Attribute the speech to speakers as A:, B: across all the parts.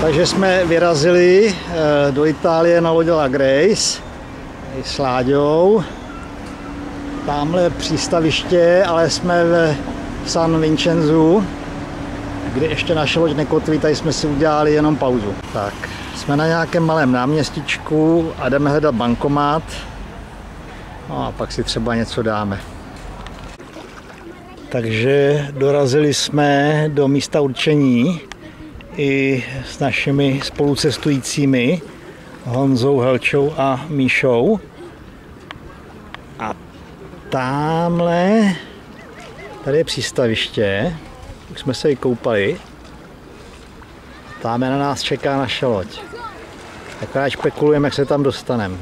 A: Takže jsme vyrazili do Itálie na lodi La Grace s Láďou. Tamhle přístaviště, ale jsme v San Vincenzu, kde ještě naše loď nekotví, tady jsme si udělali jenom pauzu. Tak, jsme na nějakém malém náměstičku a jdeme hledat bankomat. No a pak si třeba něco dáme. Takže dorazili jsme do místa určení i s našimi spolucestujícími Honzou, Helčou a Míšou. A tady je přístaviště, už jsme se vykoupali. Tam na nás čeká naše loď. Akorát špekulujeme, jak se tam dostaneme.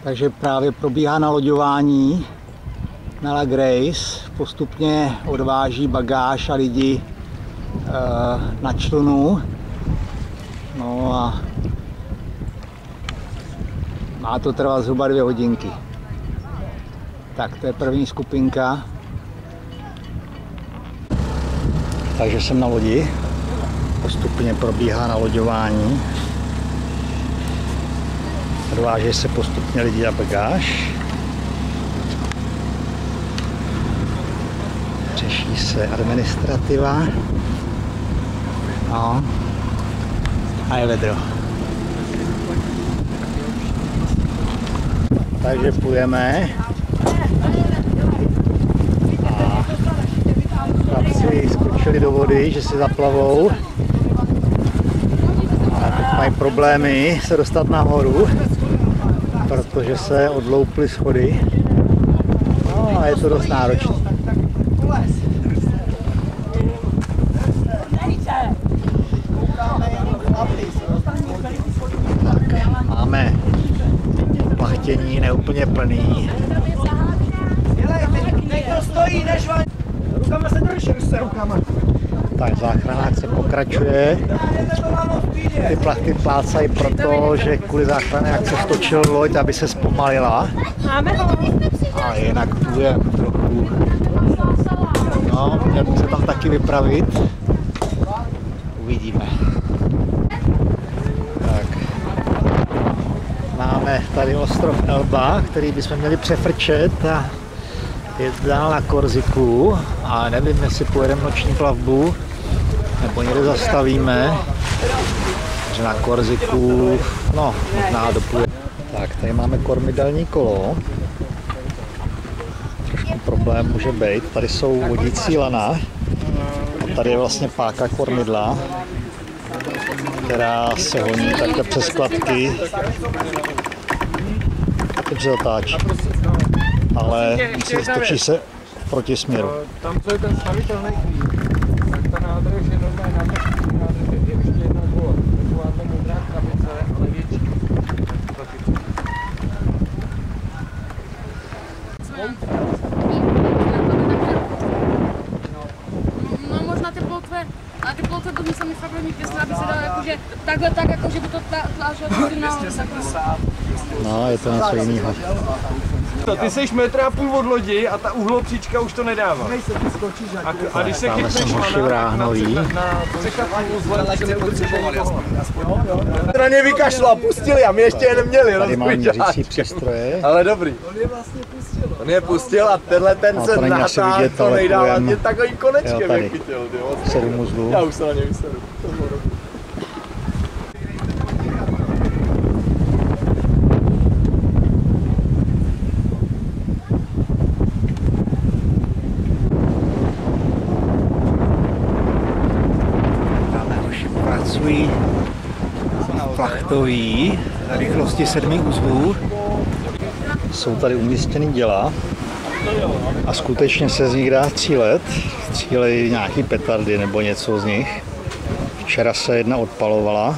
A: Takže právě probíhá naloďování na La Grace. Postupně odváží bagáž a lidi na člunu. No a má to trvat zhruba 2 hodinky. Tak to je první skupinka. Takže jsem na lodi. Postupně probíhá naloďování. Odváží se postupně lidi a bagáž. Řeší se administrativa. No. A je vedro. Takže půjdeme. A chlapci skočili do vody, že si zaplavou. A teď mají problémy se dostat nahoru, protože se odlouply schody. No a je to dost náročné. Tak, máme plachtění neúplně plný. Tak záchranář se pokračuje. Ty plachty plácají proto, že kvůli záchranné akce stočil loď, aby se zpomalila. A jinak půjde trochu. No, měl bych se tam taky vypravit. Uvidíme. Tak. Máme tady ostrov Elba, který bychom měli přefrčet a jet dál na Korziku. A nevím, jestli pojedeme noční plavbu, nebo někde zastavíme. Že na Korziku, no, možná dopůjde. Tak, tady máme kormidelní kolo. Trošku problém může být. Tady jsou vodící lana. A tady je vlastně páka kormidla, která se honí takhle přes skladky. Teď se zatáčí. Ale stočí se v protisměru.
B: Tam, co je ten stavitelný klíč, tak ta nádrž je normální nádrž, je ještě jedna dvor. Taková ta modrá krabice, ale větší.
C: No možná ty plotve, a ty plotve to mi sami fakt hodně těsně, aby se dalo jakože takhle tak, jako že by to tlačilo takhle.
A: No, je to něco jiného.
B: Ty seš 1,5 metru od lodi a ta uhlopříčka už to nedává. A když se chytneš na straně vykašla, pustili a my ještě je neměli.
A: Tady mám měřící přístroje.
B: Ale dobrý. On je pustil a tenhle ten se natáhl, to nejdává, tě takovým konečkem je chytil.
A: 7 uzlů.
B: Já už se na něj vysedu.
A: Pracují plachtový rychlosti 7 uzlů. Jsou tady umístěny děla a skutečně se z nich dá střílet. Střílejí nějaký petardy nebo něco z nich. Včera se jedna odpalovala.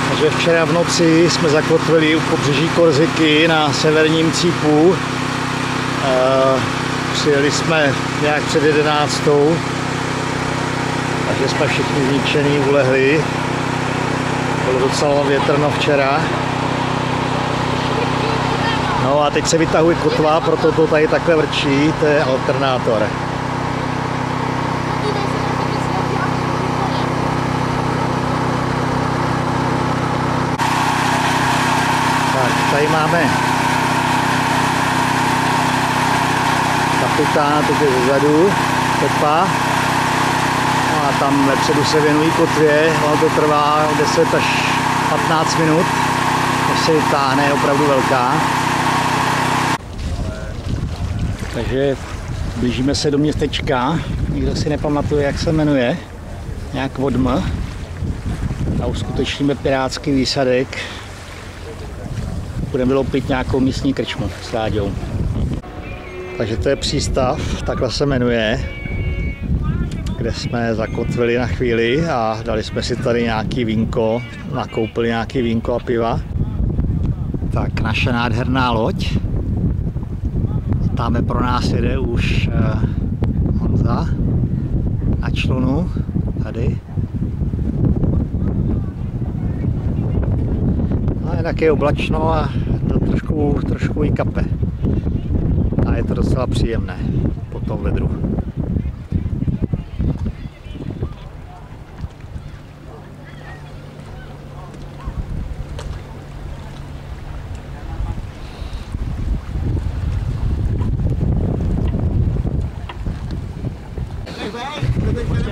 A: Takže včera v noci jsme zakotvili u pobřeží Korziky na severním cípu. Přijeli jsme nějak před 11. Takže jsme všichni zničený, ulehli. Bylo docela větrno včera. No No a teď se vytahuje kotva, proto to tady takhle vrčí, to je alternátor. Tak, tady máme kapitána, teď je zezadu, Pepa. No a tam vepředu se věnují kotvě, ale to trvá 10 až 15 minut, než se vytáhne, je opravdu velká. Takže blížíme se do městečka, nikdo si nepamatuje, jak se jmenuje, nějak Vodm. A uskutečníme pirátský výsadek. Budeme vyloupit nějakou místní krčmu s Láďou. Takže to je přístav, takhle se jmenuje, kde jsme zakotvili na chvíli a dali jsme si tady nějaký vínko, nakoupili nějaký vínko a piva. Tak naše nádherná loď. Tam pro nás jede už Honza na člunu, tady. A jinak je oblačno a to trošku i kape. A je to docela příjemné po tom vedru.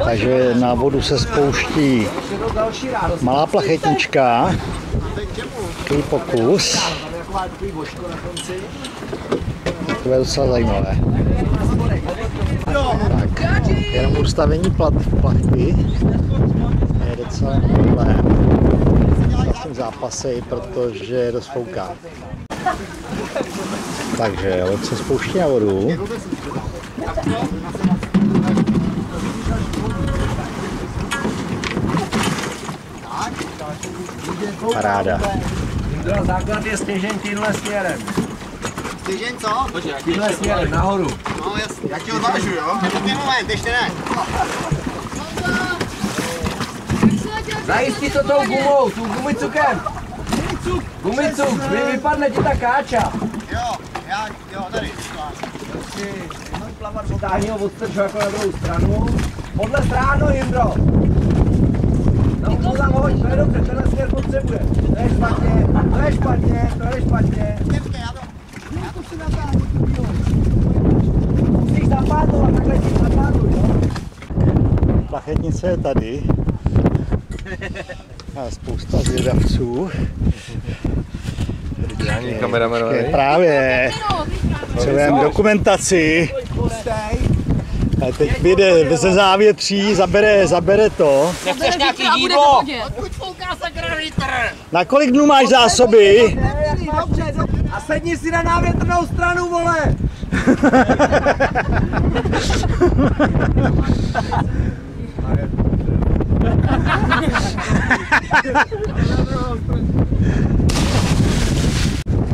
A: Takže na vodu se spouští malá plachetnička, takový pokus. To je docela zajímavé. Tak, jenom ustavení plachty je docela problém. Vlastně zápasy, protože je dost fouká. Takže loď se spouští na vodu. Paráda.
B: Základ je stěžen tímhle směrem.
D: Stěžen co?
B: Tímhle směrem, nahoru.
D: No jasně, já ti odvážu, jo? Ten moment, ještě ne.
B: Zajistí to tou gumou, tu gumicukem. Gumicuk, vypadne ti ta káča.
D: Jo, tady.
B: Přitáhni ho odstrču jako na druhou stranu. Podle stránu, Jindro. No, to tam hoď, to je dobře, tenhle směr potřebuje. To je špatně.
D: Já to si natáhnu.
B: Musíš zapátovat, takhle si zapátuj, jo?
A: Plachetnice je tady. A spousta zvědavců. Právě. Potřebujeme dokumentaci. A teď vyjde ze závětří, zabere to.
D: Nechceš nějaký jídlo?
A: Na kolik dnů máš zásoby?
B: A sedni si na návětrnou stranu, vole!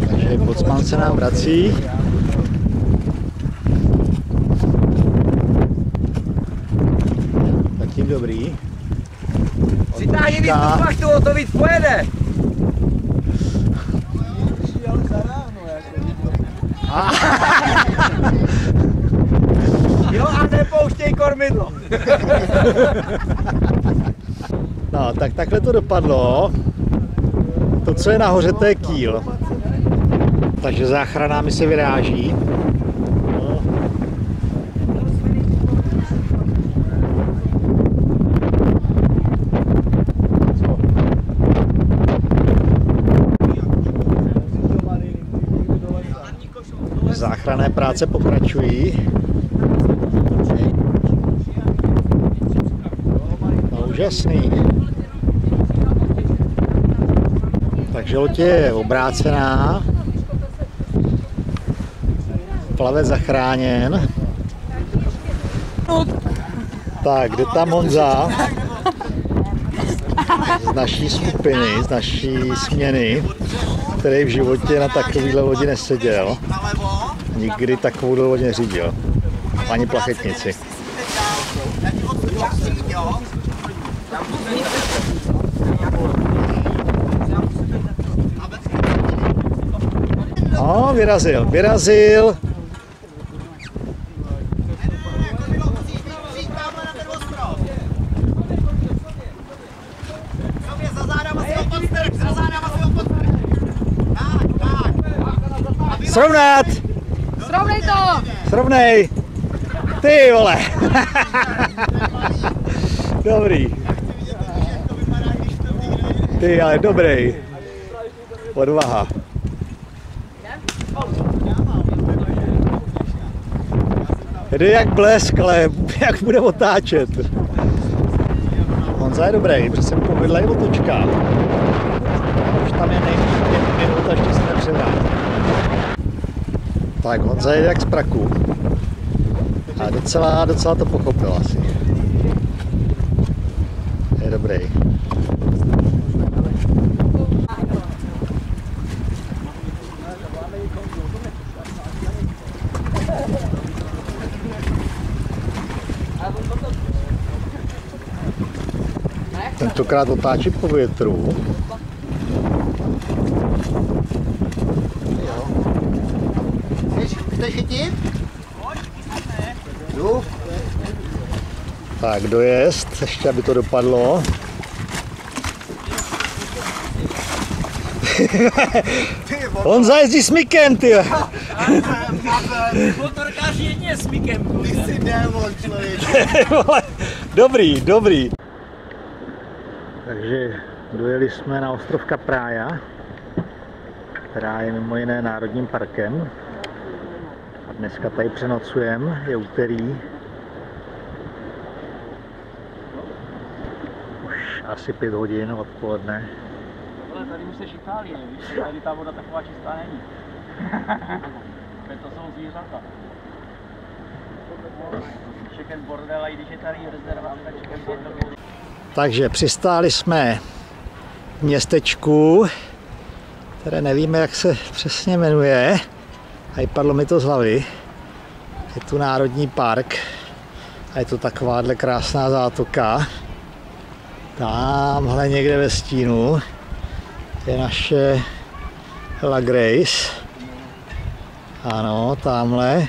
A: Takže bocman se nám vrací. Zatím dobrý.
B: Přitáhni víc tu plachtu, o to víc pojede! Jo, a nepouštěj kormidlo!
A: No, tak takhle to dopadlo. To, co je nahoře, to je kýl. Takže záchrana mi se vyráží. Záchranné práce pokračují. No, úžasný. Takže loď je obrácená. Plavec zachráněn. Tak, kde tam Honza? Z naší skupiny, z naší směny, který v životě na takovýhle lodi neseděl. Nikdy takovou loď neřídil. Ani plachetnici. No, vyrazil. Srovnat!
C: Srovnej to!
A: Srovnej! Ty vole! Dobrý. Ty, ale dobrý. Odvaha. Jde jak blesk, ale jak bude otáčet. Honza je dobrý, protože jsem povedlej otočka. Už tam je nejméně 5 minut a ještě se nepřevrátí. Tak Honza je jak z praku. A docela to pochopil asi. Je dobrý. Tentokrát otáčí po větru.
D: Chceš chytit?
A: Tak dojezd, ještě aby to dopadlo. Honza jezdí s Mikem, ty.
B: Motorkář jedině s Mikem.
D: Ty jsi démon, člověče.
A: Dobrý. Takže dojeli jsme na ostrov Capraia, která je mimo jiné národním parkem. A dneska tady přenocujeme, je úterý. Už asi 5 hodin odpoledne.
B: Ale tady už jsi Itálie, víš, tady ta voda taková čistá není. To jsou zvířata. Všechen bordel, a i když je tady rezervám, tak všechen bordel.
A: Takže přistáli jsme v městečku, které nevíme, jak se přesně jmenuje. A padlo mi to z hlavy. Je tu národní park a je to takováhle krásná zátoka. Tamhle někde ve stínu je naše La Grace. Ano, tamhle.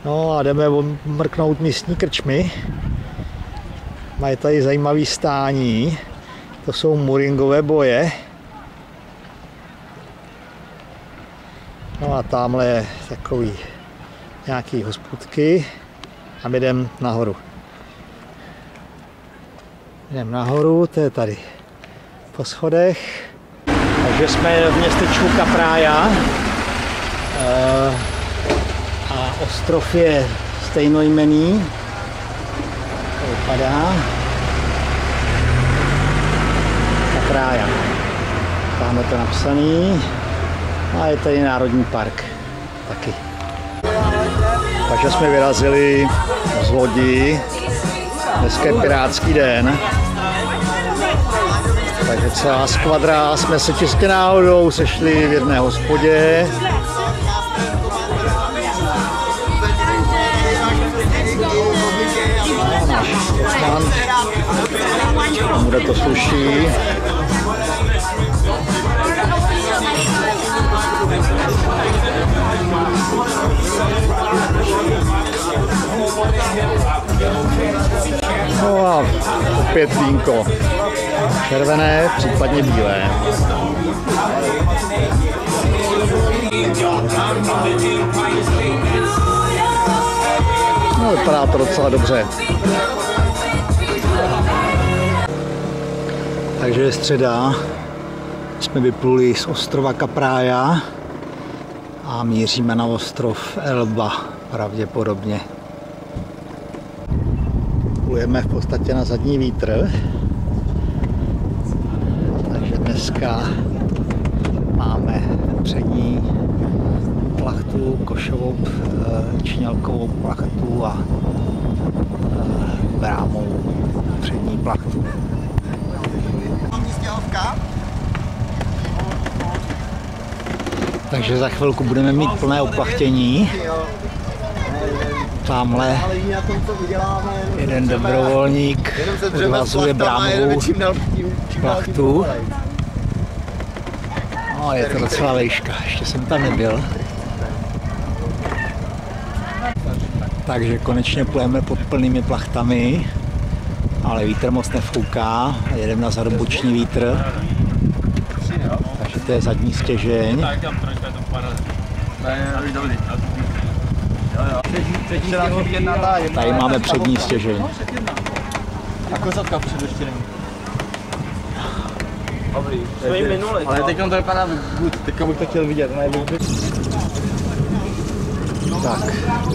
A: No a jdeme mrknout místní krčmy. Mají tady zajímavý stání. To jsou Muringové boje. No a tamhle je takový nějaký hospůdky a my jdeme nahoru. Jdeme nahoru, to je tady po schodech. Takže jsme v městečku Capraia a ostrov je stejnojmenný. To vypadá. Capraia. Tam je to napsaný. A je tady národní park taky. Takže jsme vyrazili z lodi. Dneska je pirátský den. Takže celá skvadra jsme se čistě náhodou sešli v jedné hospodě. Náš Osman. Bude to sluší. No a opět vínko. Červené, případně bílé. No, vypadá to docela dobře. Takže je středa. Jsme vypluli z ostrova Capraia a míříme na ostrov Elba, pravděpodobně. Plujeme v podstatě na zadní vítr. Takže dneska máme přední plachtu, košovou čnělkovou plachtu a brámou přední plachtu. Takže za chvilku budeme mít plné oplachtění. Tamhle jeden dobrovolník odvazuje brámovou plachtu. No, je to docela vejška, ještě jsem tam nebyl. Takže konečně plujeme pod plnými plachtami, ale vítr moc nefouká, jedeme na zadboční vítr. Takže to je zadní stěžeň. Tady máme přední stěžeň.
D: A kozatka před ještě není. Dobrý, ale teď to vypadá good, teďka bych to chtěl vidět.
A: Tak,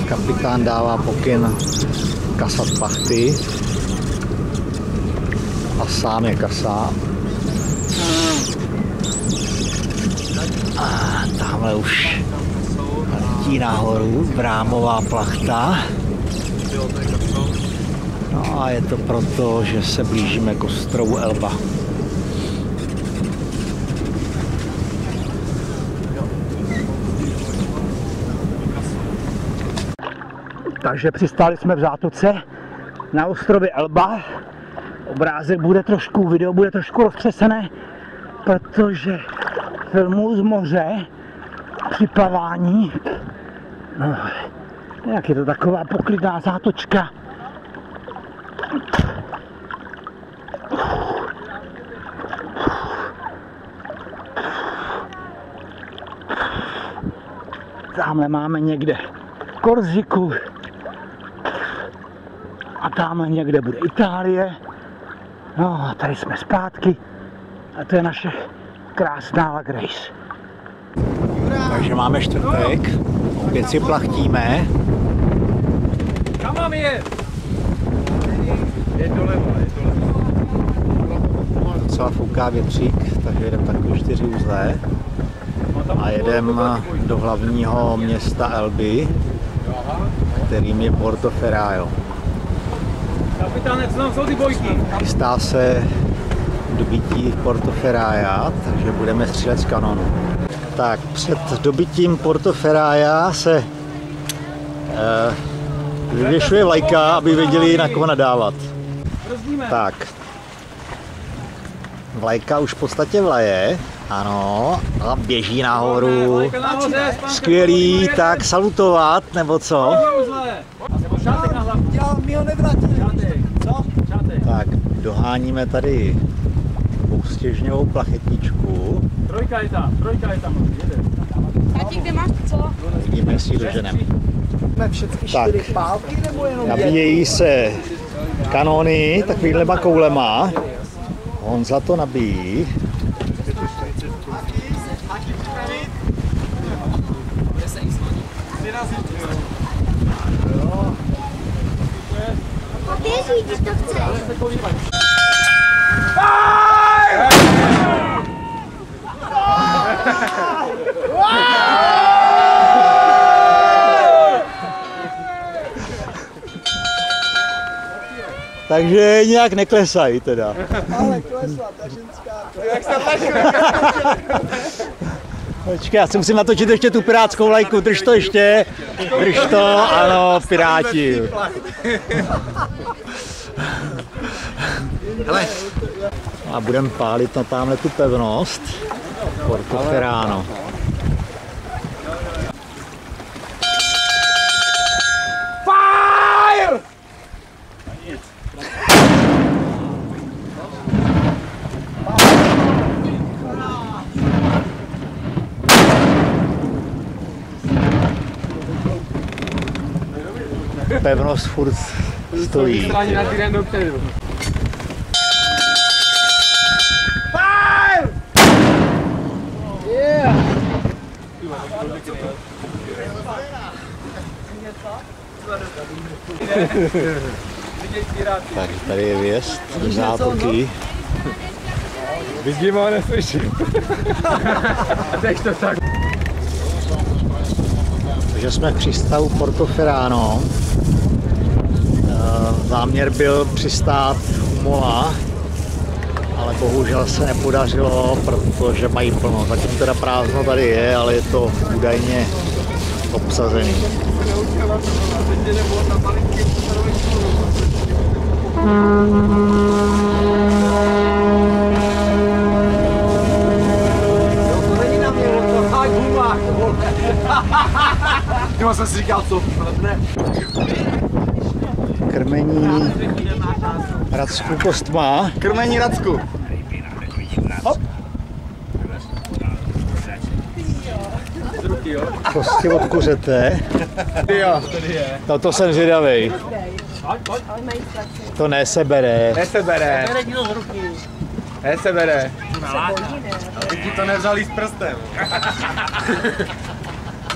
A: kapitán dává pokyn kasat plachty a sám je kasá. A tamhle už letí nahoru brámová plachta. No a je to proto, že se blížíme k ostrovu Elba. Takže přistáli jsme v zátoce na ostrově Elba. Obrázek bude trošku, video bude trošku roztřesené, protože filmuju z moře při plavání. No, jak je to taková poklidná zátočka. Tamhle máme někde Korziku a tamhle někde bude Itálie. No a tady jsme zpátky a to je naše krásná La Grace. Takže máme čtvrtek, opět si plachtíme.
B: Kam mám jet? Je doleva.
A: Docela fouká větřík, takže jedeme takový 4 uzle a jedeme do hlavního města Elby, kterým je Portoferraio.
B: Kapitáne, co tam jsou ty bojky?
A: Chystá se dobytí Portoferraia, takže budeme střílet z kanonu. Tak před dobytím Portoferraia se vyvěšuje vlajka, aby věděli, na koho nadávat. Tak. Vlajka už v podstatě vlaje, ano, a běží nahoru. Skvělý, tak salutovat, nebo co? Tak, doháníme tady dvoustěžňovou plachetničku.
B: Trojka je tam, jede.
C: Tati, kde máš co?
A: Vidíme, jestli ji doženeme.
D: Všechny
A: Tak,
D: 4 pálky nebo jenom
A: nabíjejí se kanóny takovýhlema koulema. Honza to nabíjí.
E: Běží, když to chceš.
A: Takže nějak neklesají teda.
D: Ale klesla, ta ženská. Jak se
A: Počkej, já si musím natočit ještě tu pirátskou vlajku, drž to ještě. Drž to, ano, piráti.
D: Hele.
A: A budeme pálit na tamhle tu pevnost. Portoferraio.
B: Fire!
A: Pevnost furt stojí. Tak tady je vjezd do zátoky.
B: Vidím, ale neslyším. Teď to tak.
A: Takže jsme v přístavu Portoferraio. Záměr byl přistát u mola, ale bohužel se nepodařilo, protože mají plno. Zatím teda prázdno tady je, ale je to údajně obsazený.
D: To není na
B: humák, to vole. Já jsem si říkal, co ne.
A: Krmení Racku kostma.
D: Krmení Racku.
B: Hop.
A: Kosti od kuřete.
D: Jo.
A: To jsem zvědavej. To nesebere.
D: Nesebere. Nesebere. Aby ti to nevzali s prstem.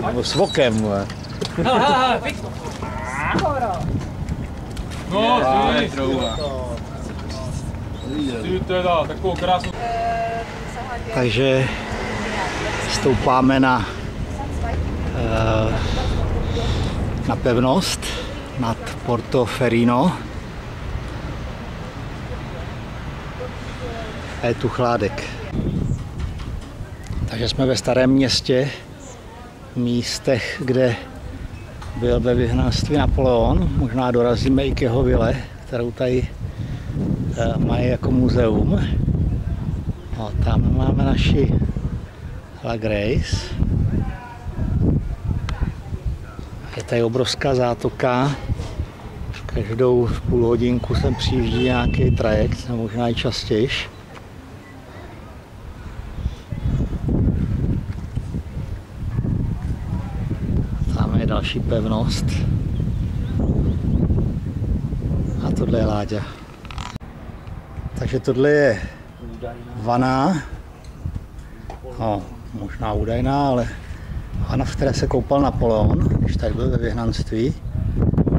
A: Nebo s vokem. Vole.
E: No, ty teda, takovou krásnou.
A: Takže stoupáme na pevnost nad Portoferino. A je tu chládek. Takže jsme ve Starém Městě, v místech, kde byl ve vyhnanství Napoleon. Možná dorazíme i k jeho vile, kterou tady mají jako muzeum. No, tam máme naši La Grace. Je tady obrovská zátoka. Každou půl hodinku sem přijíždí nějaký trajekt, nebo možná i častěji. Tam je další pevnost. A tohle je Láďa. Takže tohle je vana. No, možná údajná, ale vana, v které se koupal Napoleon, když tady byl ve vyhnanství.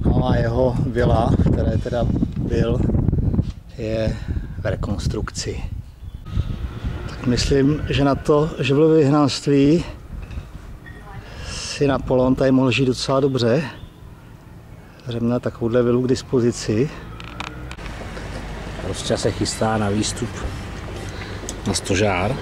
A: No a jeho vila, v které teda byl, je v rekonstrukci. Tak myslím, že na to, že byl ve vyhnanství, si Napoleon tady mohl žít docela dobře. Že měl takovouhle vilu k dispozici. Prostě se chystá na výstup na stožár.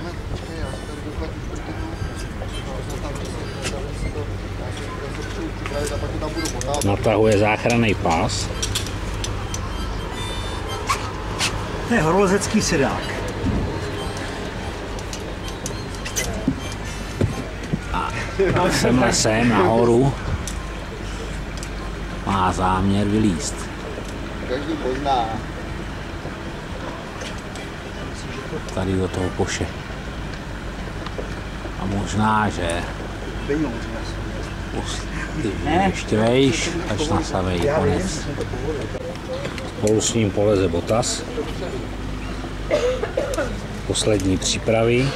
A: Natahuje záchranný pás. To je horolezecký sedák. A sem nahoru má záměr vylízt.
D: Každý pozná.
A: Tady do toho koše. A možná, že ještě vejš, až na samý konec. Spolu s ním poleze Botas. Poslední přípravy.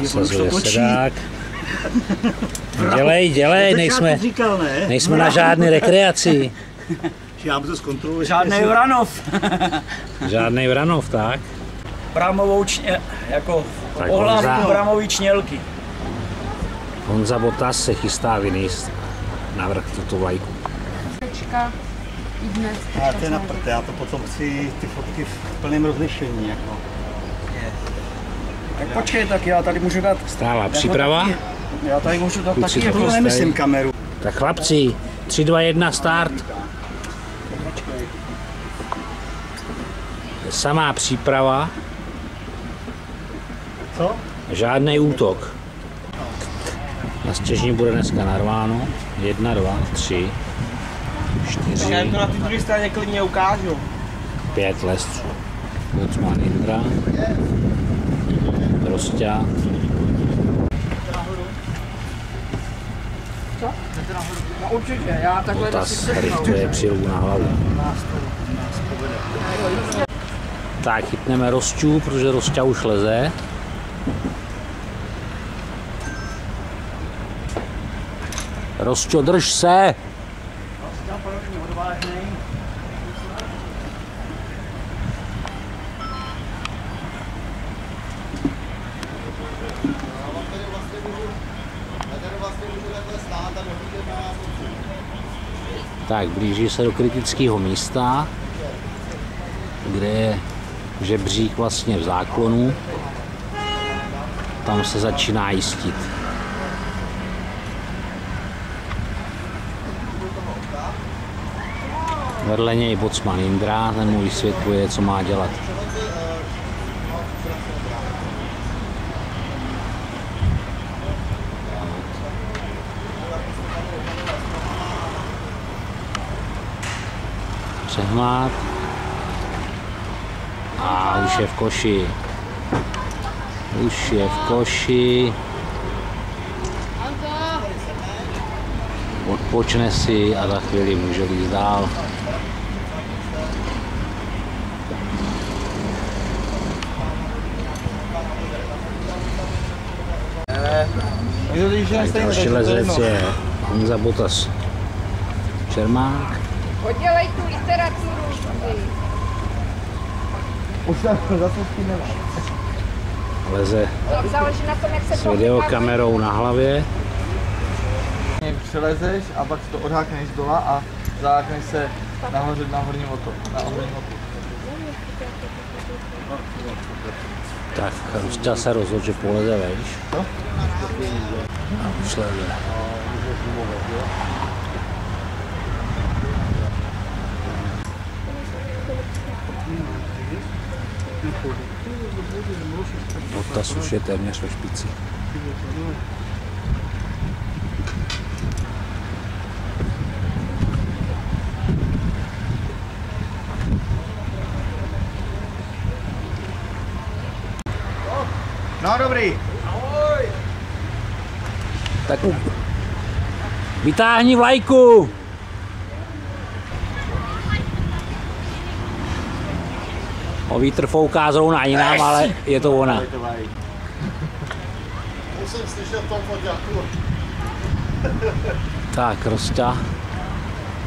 A: Nasazuje sedák. Dělej, nejsme na žádné rekreaci.
B: Já to zkontroluji.
F: Žádnej Vranov.
A: Žádnej Vranov, tak?
F: Brámovou jako ohlávku brámový čnělky.
A: Honza Botas se chystá vynést na vrch tuto vlajku.
B: To je na prd, já to potom chci ty fotky v plném rozlišení. Jako.
F: Tak počkej, tak já tady můžu dát...
A: Stálá příprava.
F: Já tady můžu dát
A: Kluci
F: taky...
A: to
B: Nemyslím kameru.
A: Tak chlapci, 3, 2, 1, start. Samá příprava.
B: Co?
A: Žádný útok. Na stěžní bude dneska narváno. 1, 2, 3, 4.
D: Já jim to na té druhé straně klidně ukážu.
A: 5 lesců. Bocman Indra. Rosťa.
F: No určitě, já takhle...
A: Botas richtuje přilbu na hlavu. Tak, chytneme Rosťu, protože Rosťa už leze. Rosťo, drž se! Tak, blíží se do kritického místa, kde je žebřík vlastně v záklonu. Tam se začíná jistit. Vedle něj bocman Indra, ten mu vysvětluje, co má dělat.
G: přehmát. A už je v koši. Už je v koši. Odpočne si a za chvíli může jít dál. Další lezec je Honza Botas Čermák.
C: Podělej tu literaturu.
B: Už tam zase skyneme.
G: Leze s videokamerou na hlavě.
D: Přelezeš a pak si to odhákneš dola a zahákneš se nahoře na horní moto.
G: Tak Rusťa se rozhodl, že poleze vejš. A už leze. Botas už je téměř ve špici.
B: No dobrý.
G: Tak vytáhni vlajku! O vítr fouká zrovna jinam, ale je to ona.
A: Musím slyšet tom foťáku.
G: Tak, Rosťa.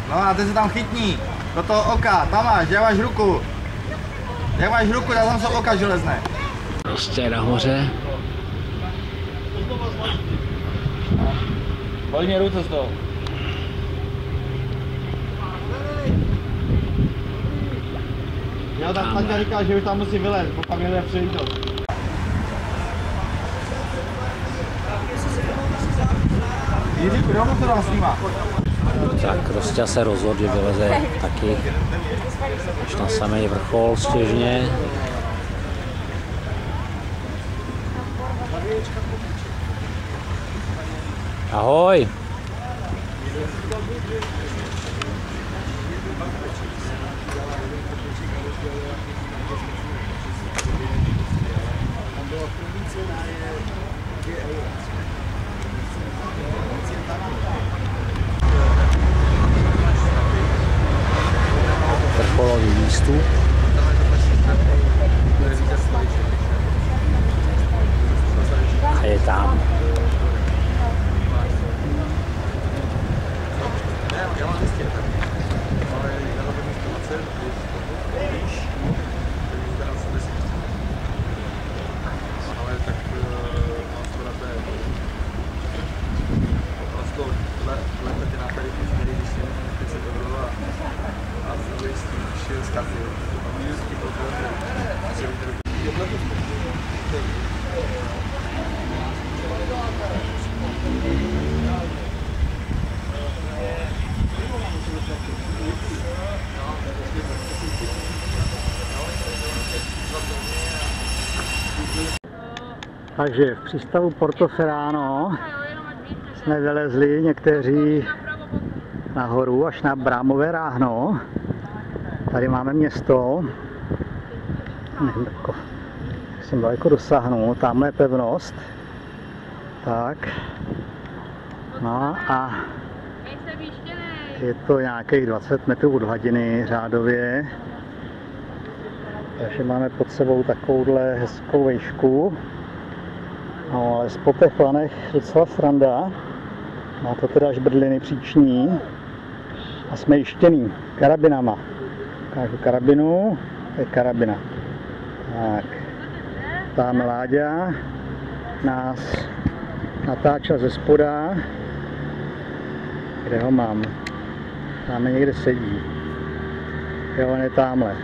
B: No a ty se tam chytní. Do toho oka, tam máš, jak máš ruku. Jak máš ruku, tak tam jsou oka železné.
G: Rosťa je nahoře.
D: Hodně ruce z toho.
B: Jo, tak Taťa říká, že už tam musí vylézt, pokud nejde přejít to. Jiříku, kdo to tam snímá?
G: Tak Rosťa se rozhodl, že vyleze taky až na samý vrchol stěžně. Ahoj! Vrcholový výstup. A je tam. Takže v přístavu Portoferrano jsme vylezli někteří nahoru až na Brámové ráhno. Tady máme město. Musím daleko dosáhnout, tamhle je pevnost. Tak. No a je to nějakých 20 metrů od hladiny řádově. Takže máme pod sebou takovouhle hezkou výšku. No, ale po těch planech docela sranda. Má to teda až brdliny příční. A jsme jištěný karabinama. Ukážu karabinu, to je karabina. Tak. Tam Láďa nás natáčel ze spoda. Kde ho mám? Tam někde sedí. Jo, on je tamhle.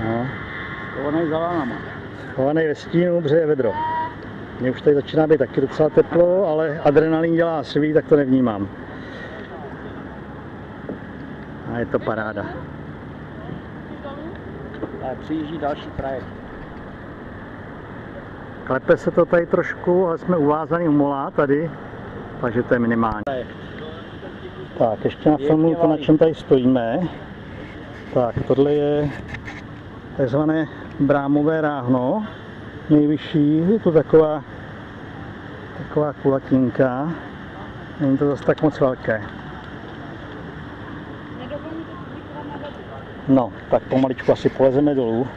G: No.
F: Schovaný za lánama.
G: Schovaný ve stínu, protože je vedro. Mně už tady začíná být taky docela teplo, ale adrenalin dělá svý, tak to nevnímám. A je to paráda.
F: A přijíždí další trajekt.
G: Klepe se to tady trošku, ale jsme uvázaný u mola tady, takže to je minimální. Tak, ještě na filmu to, na čem tady stojíme. Tak, tohle je takzvané brámové ráhno. Nejvyšší, je to taková kulatinka. Není to zase tak moc velké. No, tak pomaličku asi polezeme dolů.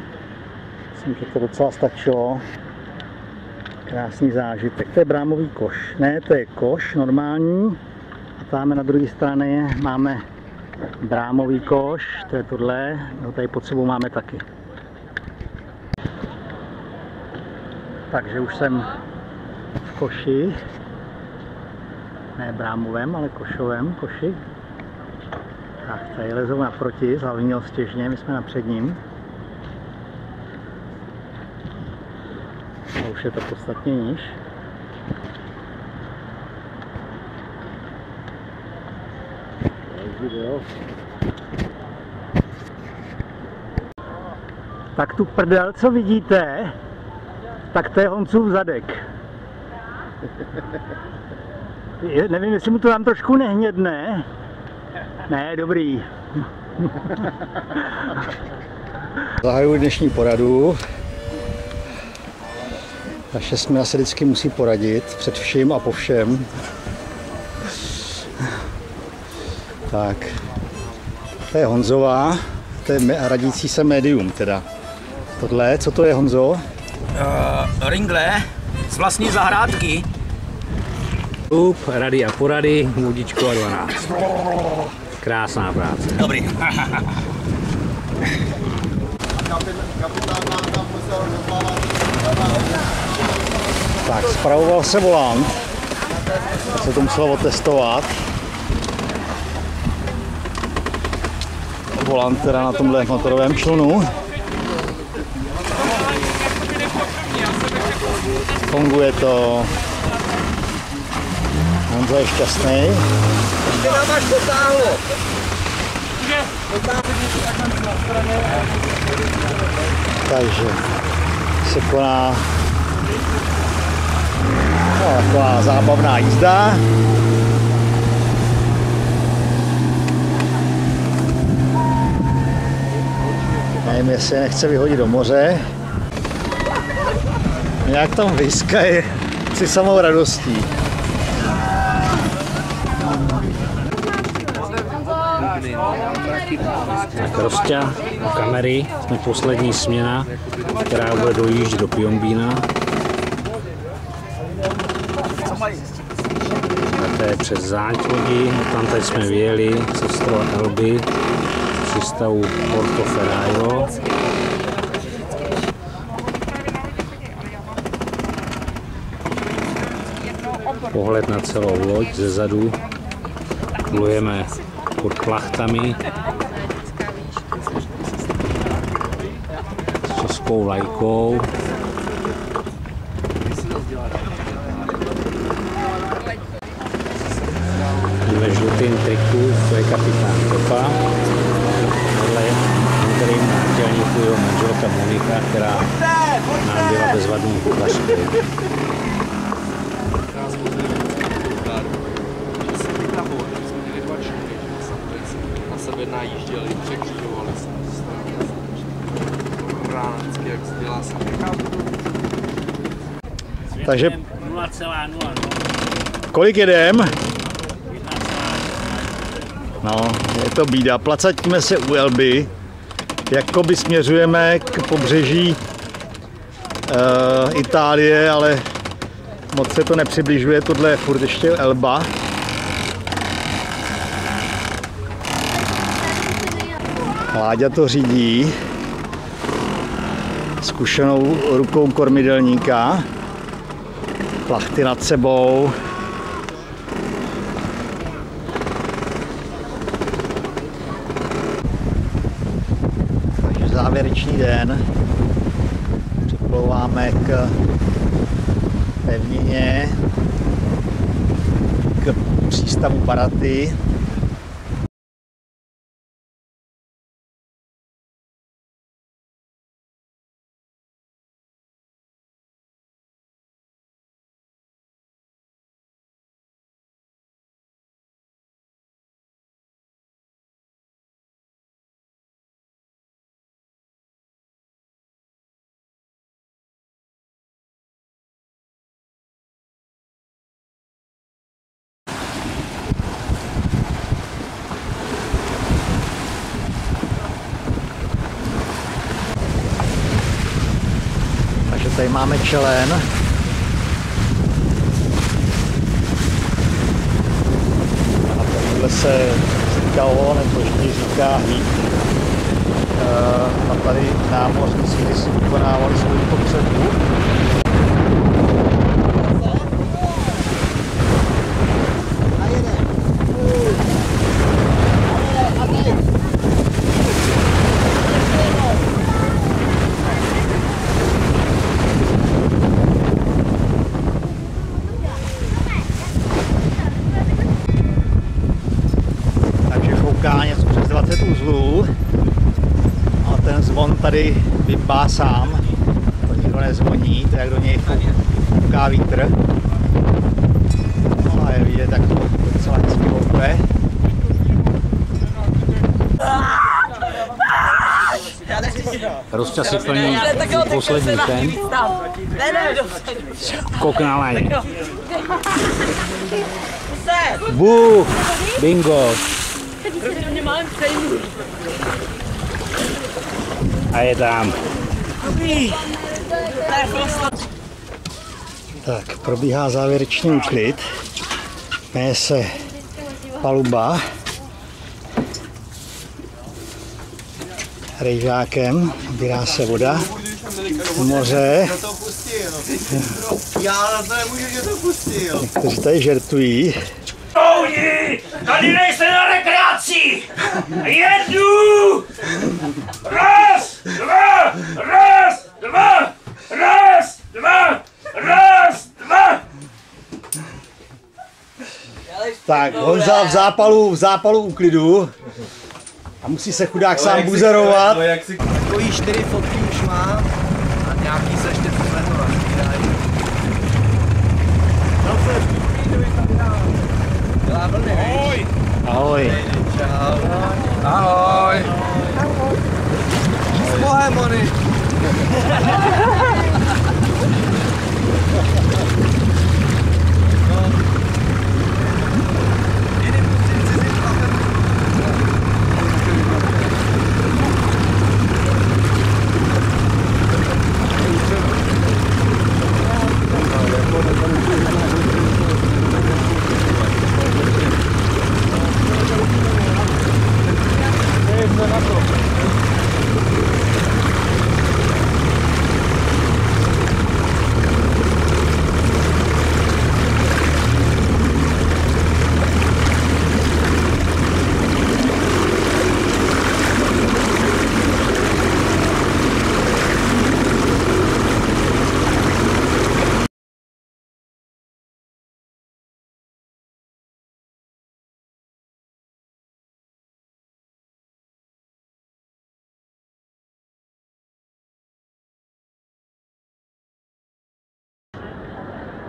G: Myslím, že to docela stačilo. Krásný zážitek. To je brámový koš. Ne, to je koš normální. A tam na druhé straně máme brámový koš. To je tohle. No, tady pod sebou máme taky. Takže už jsem v koši. Ne brámovém, ale košovém koši. Tak, tady lezou naproti, zavinil stěžně, my jsme na předním. A už je to podstatně níž. Tak tu prdel, co vidíte, tak to je Honzův zadek. Nevím, jestli mu to tam trošku nehnědne. Ne, dobrý. Zahajuji dnešní poradu. Naše směna se vždycky musí poradit před vším a po všem. Tak, to je Honzová, to je radící se médium teda. Tohle, co to je, Honzo?
H: Ringle z vlastní zahrádky. Rady a porady, Budičko a 12. Krásná práce. Dobrý.
G: Tak, spravoval se volant, tak se to muselo otestovat. Volant teda na tomhle motorovém člunu. Funguje to. Honza je šťastný.
B: Ty nám až potáhlo.
G: Takže se koná taková zábavná jízda. Nevím, jestli je nechce vyhodit do moře. Nějak tam vyskaje si samou radostí.
F: Tak Rosťa, kamery, jsme poslední směna, která bude dojíždět do Piombína. A to je přes záď lodi, tam teď jsme vyjeli z ostrova Elby, z přístavu Porto Ferraio. Pohled na celou loď ze zadu, plujeme pod plachtami s českou vlajkou. Ve žlutém triku, to je kapitán Kopa. Tohle je některým náčelníků jeho manželka Monika, která nám byla bezvadnou kuchařkou.
D: Na sebe najížděli, překřižovali se. Rána vždycky, jak se dělá sám.
G: Takže
F: 0,00.
G: kolik jedem? No, je to bída. Placatíme se u Elby. Jakoby směřujeme k pobřeží Itálie, ale moc se to nepřibližuje. Tohle je furt ještě Elba. Láďa to řídí zkušenou rukou kormidelníka. Plachty nad sebou. Takže závěrečný den. Připlouváme k pevnině, k přístavu Baraty.
A: máme čelen. A tohle se říkalo, nebo vždy říká hýt. A tady námořníci si vykonávali svou potřebu. Něco přes 20 uzlů a ten zvon tady vymbá sám, to nikdo nezvoní, to jak do něj fouká vítr. No a je vidět, tak to docela hezky houpe.
H: Rozčasy plní poslední ten. Skok na laně. Bůh! Bingo! A je tam.
A: Tak, probíhá závěrečný úklid. Jmenuje se paluba. Rejžákem, nabírá se voda z moře.
D: Já na to nemůžu, že to pustil.
A: Někteří tady žertují.
B: Tady nejste na rekreaci! Jedu! Raz, dva, raz, dva, raz, dva, raz, dva!
A: Tak, Honza v zápalu úklidu. A musí se chudák sám buzerovat.
D: Takový 4 fotky už mám a nějaký se ještě přesledovat.
B: Ahoj!
A: Ahoj.
D: Čau. Ahoj. S Bohem, Moni.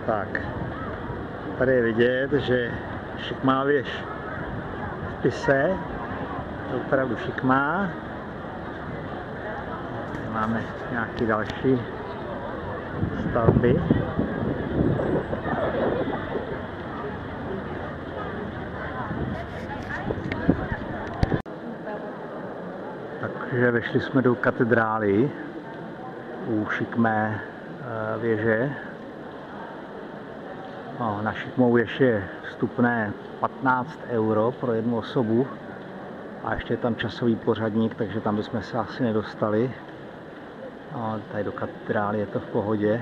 A: Tak, tady je vidět, že šikmá věž v Pise, je opravdu šikmá. Tady máme nějaké další stavby. Takže vešli jsme do katedrály u šikmé věže. No, na šikmou věž je vstupné 15 € pro jednu osobu a ještě je tam časový pořadník, takže tam bychom se asi nedostali. No, tady do katedrály je to v pohodě.